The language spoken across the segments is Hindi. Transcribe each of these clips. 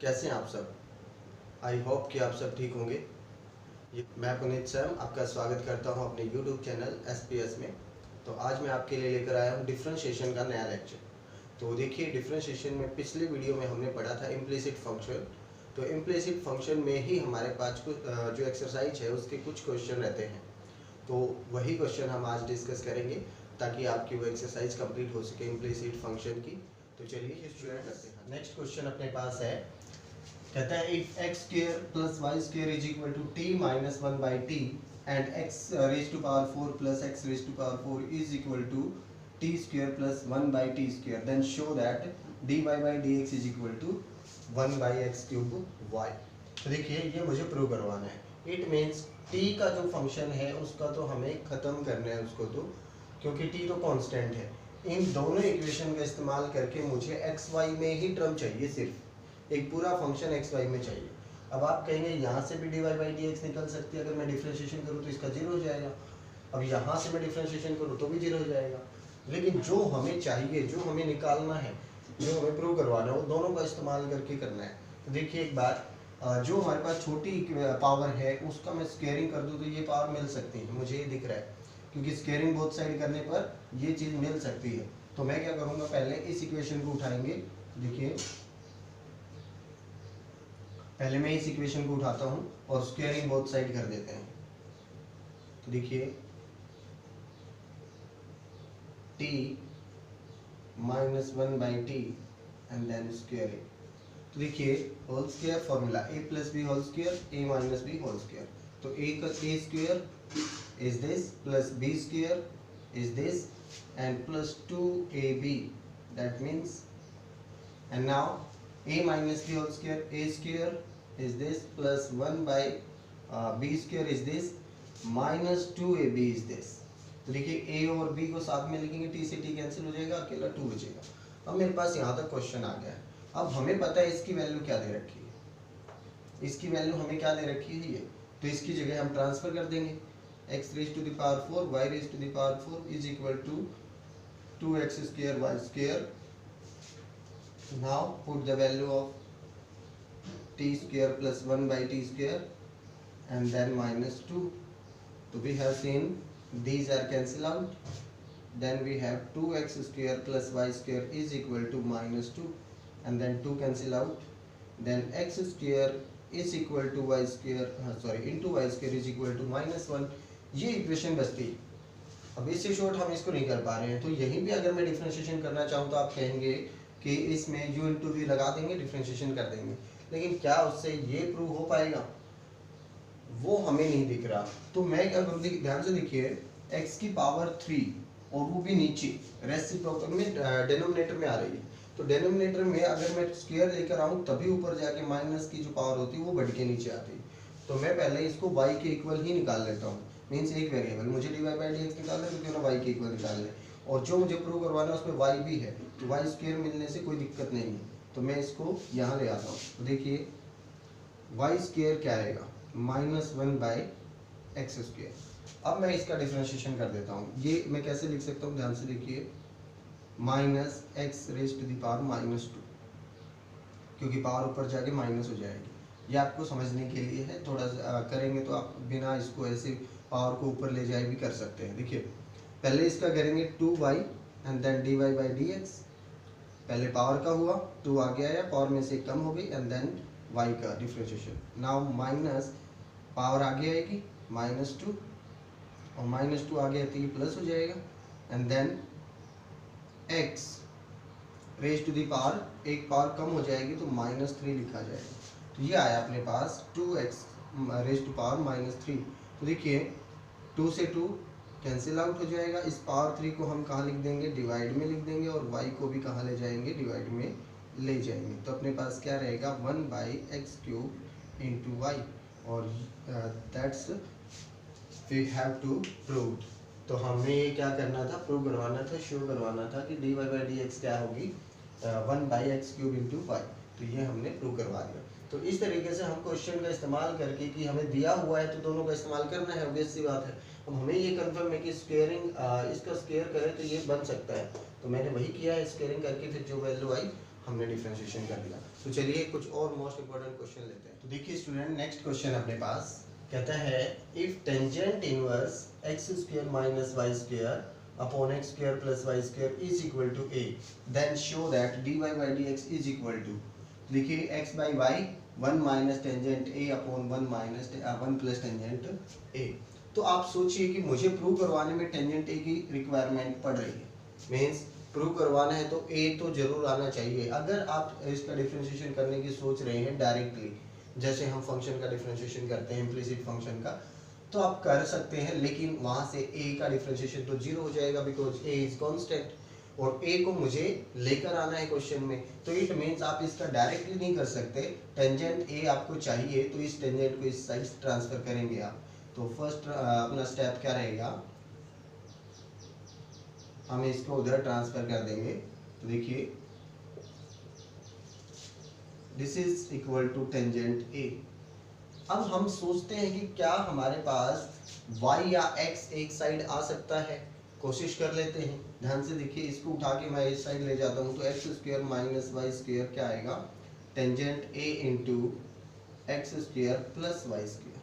कैसे हैं आप सब। आई होप कि आप सब ठीक होंगे। मैं पुनीत सर आपका स्वागत करता हूं अपने यूट्यूब चैनल SPS में। तो आज मैं आपके लिए लेकर आया हूं डिफरेंशिएशन का नया लेक्चर। तो देखिए, डिफरेंशिएशन में पिछले वीडियो में हमने पढ़ा था इम्प्लिसिट फंक्शन। तो इम्प्लिसिट फंक्शन में ही हमारे पास कुछ जो एक्सरसाइज है उसके कुछ क्वेश्चन रहते हैं। तो वही क्वेश्चन हम आज डिस्कस करेंगे ताकि आपकी वो एक्सरसाइज कंप्लीट हो सके इम्प्लिसिट फंक्शन की। तो चलिए शुरू करते हैं। नेक्स्ट क्वेश्चन अपने पास है, कहता है if x square plus y square is equal to t minus 1/t and x raise to power 4 plus x raise to power 4 is equal to t square plus 1/t square, then show that dy by dx is equal to 1/x cube y। तो देखिए, ये मुझे प्रूव करवाना है। इट मीन्स t का जो फंक्शन है उसका तो हमें ख़त्म करना है उसको, तो क्योंकि t तो कांस्टेंट है। इन दोनों इक्वेशन का इस्तेमाल करके मुझे एक्स वाई में ही टर्म चाहिए, सिर्फ एक पूरा फंक्शन एक्स वाई में चाहिए। अब आप कहेंगे यहाँ से भी dy बाई dx निकल सकती है, अगर मैं डिफ्रेंशिएशन करूँ तो इसका जीरो हो जाएगा। अब यहाँ से मैं डिफ्रेंशिएशन करूँ तो भी जीरो हो जाएगा। लेकिन जो हमें चाहिए, जो हमें निकालना है, जो हमें प्रूव करवाना है, वो दोनों का इस्तेमाल करके करना है। तो देखिए एक बात, जो हमारे पास छोटी पावर है उसका मैं स्क्वेयरिंग कर दूँ तो ये पावर मिल सकती है, मुझे ये दिख रहा है, क्योंकि स्क्वेयरिंग बोथ साइड करने पर ये चीज़ मिल सकती है। तो मैं क्या करूँगा, पहले इस इक्वेशन को उठाएंगे। देखिए, पहले मैं इस इक्वेशन को उठाता हूँ और स्क्वेयरिंग बोथ साइड कर देते हैं। तो देखिए t minus 1/t and then squaring. तो देखिए whole square formula a plus b whole square a minus b whole square. तो a का a square is this plus b square is this and plus 2ab, that means, and now a minus b whole square a square is this plus 1/b square is this minus 2ab is this। तो देखिए a और b को साथ में लिखेंगे, t से t कैंसिल हो जाएगा, अकेला 2 बचेगा। अब मेरे पास यहाँ तक क्वेश्चन आ गया है। अब हमें पता है इसकी वैल्यू क्या दे रखी है, इसकी वैल्यू हमें क्या दे रखी है ये, तो इसकी जगह हम ट्रांसफर कर देंगे। x raise to the power 4 y raise to the power 4 is equal to 2x square y square. Now put the value of t square plus 1/t square and then minus 2. So we have seen these are cancel out, then we have 2x square plus y square is equal to minus 2 and then 2 cancel out, then x square is equal to y square into y square is equal to minus 1। ये इक्वेशन बचती है। अब इससे शॉर्ट हम इसको नहीं कर पा रहे हैं, तो यहीं भी अगर मैं डिफरेंशिएशन करना चाहूँ तो आप कहेंगे कि इसमें u इंटू वी लगा देंगे, डिफरेंशिएशन कर देंगे। लेकिन क्या उससे ये प्रूव हो पाएगा, वो हमें नहीं दिख रहा। तो मैं क्या करूँ, ध्यान से देखिए, x की पावर 3 और वो भी नीचे रेसिप्रोकल में डिनोमिनेटर में आ रही है। तो डिनोमिनेटर में अगर मैं स्क्वायर लेकर आऊँ तभी ऊपर जाके माइनस की जो पावर होती है वो बढ़ के नीचे आती है। तो मैं पहले इसको y के इक्वल ही निकाल लेता हूँ। मीन्स एक वेरिएबल मुझे dy बाई dx निकालना है, तो क्यों ना y के इक्वल निकाल लें, और जो मुझे प्रूव करवाना है उसमें y भी है, तो y स्क्वायर मिलने से कोई दिक्कत नहीं है। तो मैं इसको यहाँ ले आता हूँ। तो देखिए y स्क्वायर क्या आएगा, माइनस 1/x स्क्वायर। अब मैं इसका डिफरेंशिएशन कर देता हूँ। ये मैं कैसे लिख सकता हूँ, ध्यान से देखिए, minus x raise to the power minus 2, क्योंकि पावर ऊपर जाके माइनस हो जाएगी। ये आपको समझने के लिए है, थोड़ा करेंगे तो आप बिना इसको ऐसे पावर को ऊपर ले जाए भी कर सकते हैं। देखिए पहले इसका करेंगे 2y and then dy by dx। पहले पावर का हुआ, 2 आगे आया, पावर में से कम हो गई, एंड देन y का डिफरेंशिएशन। नाउ माइनस पावर आगे आएगी -2 और -2 आगे आती है प्लस हो जाएगा, and then x raise to the power, एक पावर कम हो जाएगी तो -3 लिखा जाएगा। तो ये आया अपने पास 2x रेज टू पावर -3। तो देखिए 2 से 2 कैंसिल आउट हो जाएगा। इस पावर 3 को हम कहाँ लिख देंगे, डिवाइड में लिख देंगे, और y को भी कहाँ ले जाएंगे, डिवाइड में ले जाएंगे। तो अपने पास क्या रहेगा, 1/x³ इंटू y, और that's we have to prove. तो हमें ये क्या करना था, प्रूव करवाना था, शो करवाना था कि dy बाई dx क्या होगी, 1/x³ इंटू y। तो ये हमने प्रूव करवा दिया। तो इस तरीके से हम क्वेश्चन का इस्तेमाल करके, कि हमें दिया हुआ है तो दोनों का इस्तेमाल करना है, ऑब्वियस सी बात है। अब हमें ये कंफर्म है कि स्क्वेयरिंग इसका स्क्वेयर करें तो ये बन सकता है, तो मैंने वही किया है, स्क्वेयरिंग करके फिर जो वैल्यू आई हमने डिफरेंशिएशन कर दिया। तो चलिए कुछ और मोस्ट इंपॉर्टेंट क्वेश्चन लेते हैं। तो देखिए स्टूडेंट, नेक्स्ट क्वेश्चन अपने पास कहता है if tangent inverse x square minus y square upon x square plus y square is equal to a, then show that d y by d x is equal to, देखिए x by y 1 minus tangent a upon 1 plus tangent a. तो आप सोचिए कि मुझे प्रूव करवाने में टेंजेंट ए की रिक्वायरमेंट पड़ रही है, मीन्स प्रूव करवाना है तो ए तो जरूर आना चाहिए। अगर आप इसका डिफरेंशिएशन करने की सोच रहे हैं डायरेक्टली, जैसे हम फंक्शन का डिफरेंशिएशन करते हैं इम्प्लिसिट फंक्शन का, तो आप कर सकते हैं, लेकिन वहां से ए का डिफरेंशिएशन तो जीरो हो जाएगा बिकॉज ए इज कांस्टेंट, और ए को मुझे लेकर आना है क्वेश्चन में। तो इट मीन्स आप इसका डायरेक्टली नहीं कर सकते, टेंजेंट ए आपको चाहिए तो इस टेंजेंट को इस साइड ट्रांसफर करेंगे आप। तो फर्स्ट अपना स्टेप क्या रहेगा, हम इसको उधर ट्रांसफर कर देंगे। तो देखिए this is equal to tangent A. अब हम सोचते हैं कि क्या हमारे पास y या x एक साइड आ सकता है, कोशिश कर लेते हैं। ध्यान से देखिए, इसको उठा के मैं इस साइड ले जाता हूँ तो x square minus y square क्या आएगा, tangent A into x square plus y square.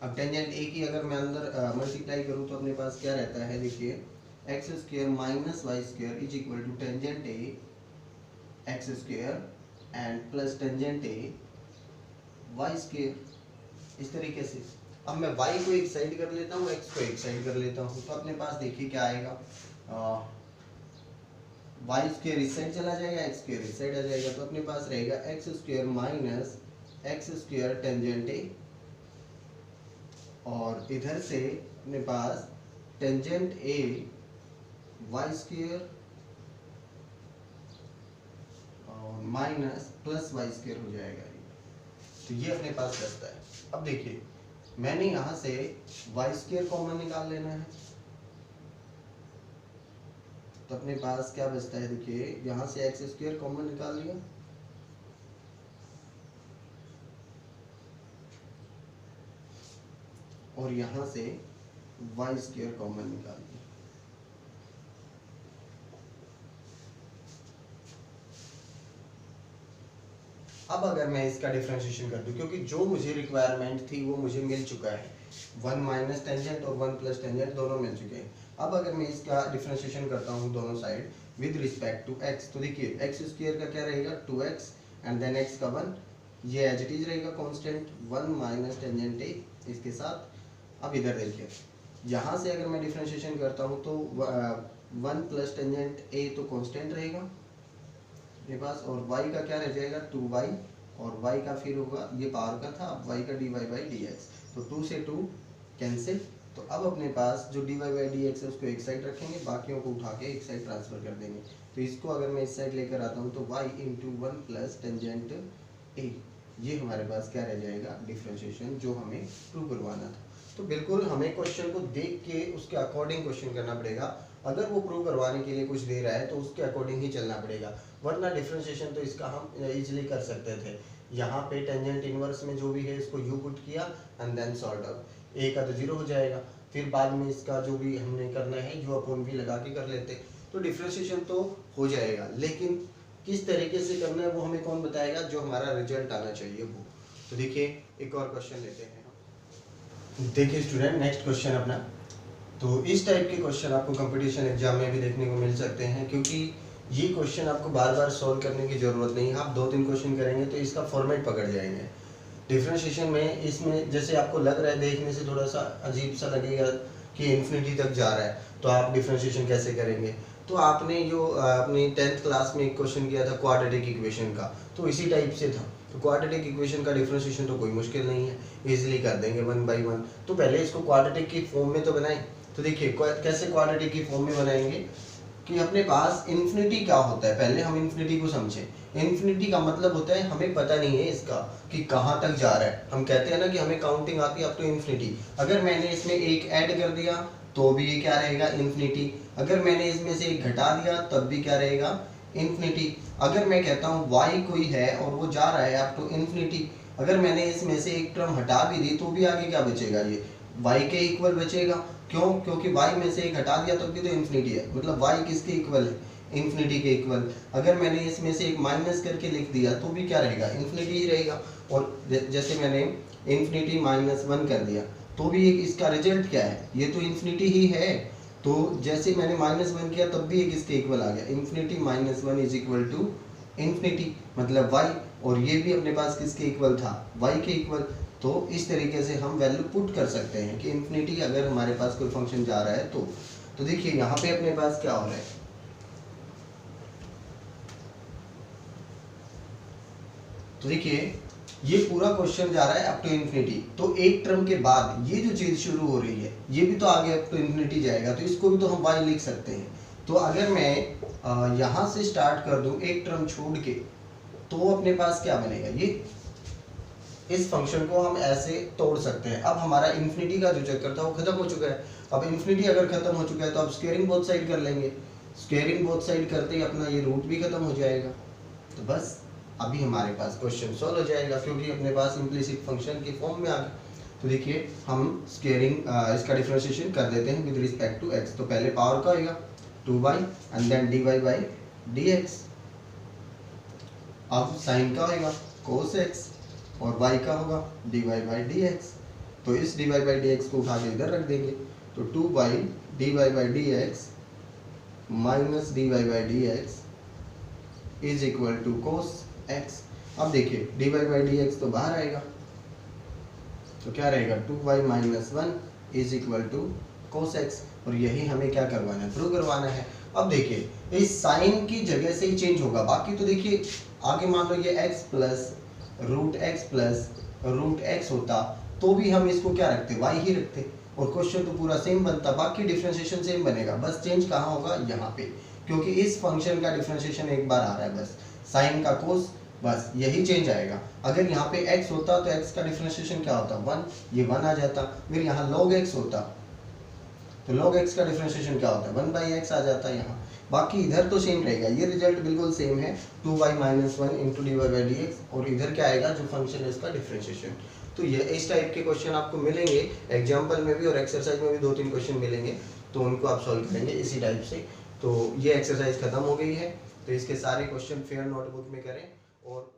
अब टेंजेंट ए की अगर मैं अंदर मल्टीप्लाई करूँ तो अपने पास क्या रहता है, देखिए x square minus y square is equal to tangent A x square and plus tangent A y square. इस तरीके से अब मैं y को एक साइड कर लेता हूँ, x को एक साइड कर लेता हूँ, तो अपने पास देखिए क्या आएगा, वाई स्क्वायर इस साइड चला जाएगा, एक्स स्क्वायर इस साइड आ जाएगा। तो अपने पास रहेगा x square minus x square tangent ए, और इधर से अपने पास टेंजेंट ए वाई स्क्वायर और माइनस प्लस वाई स्क्वायर हो जाएगा। तो ये अपने पास बचता है। अब देखिए मैंने यहां से वाई स्क्वायर कॉमन निकाल लेना है, तो अपने पास क्या बचता है, देखिए यहां से एक्स स्क्वायर कॉमन निकाल लिया, और यहां से वाई स्क्वायर कॉमन निकाल लिया। अब अगर मैं इसका डिफरेंशिएशन कर दूं, क्योंकि जो मुझे रिक्वायरमेंट थी वो मुझे मिल चुका है, 1 माइनस टेंजेंट और 1 प्लस टेंजेंट दोनों मिल चुके हैं। अब अगर मैं इसका डिफरेंशिएशन करता हूँ दोनों side with respect to x, तो देखिए एक्स स्क्वायर का क्या रहेगा 2x एंड देन x का 1, ये एज इट इज रहेगा कांस्टेंट 1 माइनस टेंजेंट ए इसके साथ। अब इधर देखिए यहाँ से अगर मैं डिफरेंशिएशन करता हूँ तो 1 प्लस टेंजेंट ए तो कांस्टेंट रहेगा मेरे पास, और y का क्या रह जाएगा 2y, और y का फिर होगा ये पावर का था, अब y का dy बाई dx, तो 2 से 2 कैंसिल। तो अब अपने पास जो dy बाई dx है उसको एक साइड रखेंगे, बाकियों को उठा के एक साइड ट्रांसफर कर देंगे। तो इसको अगर मैं इस साइड लेकर आता हूँ तो y इंटू 1 प्लस टेंजेंट ए, ये हमारे पास क्या रह जाएगा डिफरेंशिएशन जो हमें प्रूव करवाना था। तो बिल्कुल हमें क्वेश्चन को देख के उसके अकॉर्डिंग क्वेश्चन करना पड़ेगा। अगर वो प्रूव करवाने के लिए कुछ दे रहा है तो उसके अकॉर्डिंग ही चलना पड़ेगा, वरना डिफरेंशिएशन तो इसका हम इजीली कर सकते थे। यहाँ पे टेंजेंट इनवर्स में जो भी है इसको u पुट किया and then solve out, a का तो जीरो हो जाएगा, फिर बाद में इसका जो भी हमने करना है u अपॉन v लगा के कर लेते, तो डिफरेंशिएशन तो हो जाएगा। लेकिन किस तरीके से करना है वो हमें कौन बताएगा, जो हमारा रिजल्ट आना चाहिए वो। तो देखिए एक और क्वेश्चन लेते हैं। देखिए स्टूडेंट, नेक्स्ट क्वेश्चन अपना, तो इस टाइप के क्वेश्चन आपको कंपटीशन एग्जाम में भी देखने को मिल सकते हैं, क्योंकि ये क्वेश्चन आपको बार बार सॉल्व करने की ज़रूरत नहीं है। आप 2-3 क्वेश्चन करेंगे तो इसका फॉर्मेट पकड़ जाएंगे। डिफरेंशिएशन में इसमें जैसे आपको लग रहा है देखने से थोड़ा सा अजीब सा लगेगा कि इन्फिनिटी तक जा रहा है, तो आप डिफरेंशिएशन कैसे करेंगे। तो आपने जो अपनी 10th क्लास में एक क्वेश्चन किया था क्वाड्रेटिक इक्वेशन का, तो इसी टाइप से था। तो क्वाड्रेटिक इक्वेशन का डिफरेंशिएशन तो कोई मुश्किल नहीं है, इजीली कर देंगे 1 बाई 1। तो पहले इसको क्वाड्रेटिक की फॉर्म में तो बनाएं। तो देखिए कैसे क्वाड्रेटिक की फॉर्म में बनाएंगे कि अपने पास इन्फिनिटी क्या होता है, पहले हम इन्फिनिटी को समझें। इन्फिनिटी का मतलब होता है हमें पता नहीं है इसका कि कहाँ तक जा रहा है। हम कहते हैं ना कि हमें काउंटिंग आती है अप टू इन्फिनिटी। अगर मैंने इसमें एक ऐड कर दिया तो भी ये क्या रहेगा इन्फिनिटी, अगर मैंने इसमें से एक घटा दिया तब भी क्या रहेगा इन्फिनिटी। अगर मैं कहता हूँ y कोई है और वो जा रहा है अप टू इन्फिनिटी, अगर मैंने इसमें से एक टर्म हटा भी दी तो भी आगे क्या बचेगा, ये y के इक्वल बचेगा। क्यों? क्योंकि y में से एक हटा दिया तो भी तो इन्फिनिटी है, मतलब y किसके इक्वल है इन्फिनिटी के इक्वल। अगर मैंने इसमें से एक माइनस करके लिख दिया तो भी क्या रहेगा, इन्फिनिटी ही रहेगा। और जैसे मैंने इन्फिनिटी -1 कर दिया तो भी एक इसका रिजल्ट क्या है, ये तो इन्फिनिटी ही है। तो जैसे मैंने -1 किया तब भी एक इसके इक्वल आ गया, infinity -1 is equal to infinity मतलब y, और ये भी अपने पास किसके इक्वल था, y के इक्वल। तो इस तरीके से हम वैल्यू पुट कर सकते हैं कि इन्फिनिटी अगर हमारे पास कोई फंक्शन जा रहा है तो देखिए यहाँ पे अपने पास क्या हो रहा है, तो देखिए ये पूरा क्वेश्चन जा रहा है अप टू इन्फिनिटी, तो एक टर्म के बाद ये जो चीज शुरू हो रही है ये भी तो आगे अप टू इन्फिनिटी जाएगा, तो इसको भी तो हम y लिख सकते हैं। तो अगर मैं यहाँ से स्टार्ट कर दूं एक टर्म छोड़ के, तो अपने पास क्या बनेगा, ये इस फंक्शन को हम ऐसे तोड़ सकते हैं। अब हमारा इन्फिनिटी का जो चक्कर था वो खत्म हो चुका है। अब इन्फिनिटी अगर खत्म हो चुका है तो अब स्क्वायरिंग बोथ साइड कर लेंगे, स्क्वायरिंग बोथ साइड करते ही अपना ये रूट भी खत्म हो जाएगा। तो बस अभी हमारे पास क्वेश्चन सॉल्व हो जाएगा, क्योंकि अपने पास इम्प्लिसिट फंक्शन के फॉर्म में आ गया। तो देखिए हम स्क्वायरिंग इसका डिफरेंशिएशन कर देते हैं विद रिस्पेक्ट टू x। तो पहले पावर का होगा 2y and then dy by dx। अब साइन का होगा cos x और y का होगा dy बाई dx। तो इस dy बाई dx को उठा के इधर रख देंगे, तो 2y dy by dx minus dy by dx is equal to cos x। अब देखिए dy बाई dx तो बाहर आएगा, तो क्या रहेगा 2y minus 1 is equal to cos x। और यही हमें क्या करवाना है, प्रूव करवाना है। अब देखिए इस साइन की जगह से ही चेंज होगा, बाकी तो देखिए आगे मान लो ये x प्लस रूट x होता तो भी हम इसको क्या रखते, y ही रखते, और क्वेश्चन तो पूरा सेम बनता, बाकी डिफरेंशिएशन सेम बनेगा। बस चेंज कहाँ होगा, यहाँ पे, क्योंकि इस फंक्शन का डिफरेंशिएशन एक बार आ रहा है, बस साइन का कोस, बस यही चेंज आएगा। अगर यहाँ पे x होता तो x का डिफरेंशिएशन क्या होता, 1, ये 1 आ जाता। फिर यहाँ log x होता तो log x का डिफरेंशिएशन क्या होता है, 1 बाई एक्स आ जाता है यहाँ। बाकी इधर तो सेम रहेगा, ये रिजल्ट बिल्कुल सेम है, 2y minus 1 into dy by dx। और इधर क्या आएगा, जो फंक्शन है इसका डिफरेंशिएशन। तो ये इस टाइप के क्वेश्चन आपको मिलेंगे एग्जाम्पल में भी, और एक्सरसाइज में भी 2-3 क्वेश्चन मिलेंगे, तो उनको आप सॉल्व करेंगे इसी टाइप से। तो ये एक्सरसाइज खत्म हो गई है, तो इसके सारे क्वेश्चन फेयर नोटबुक में करें और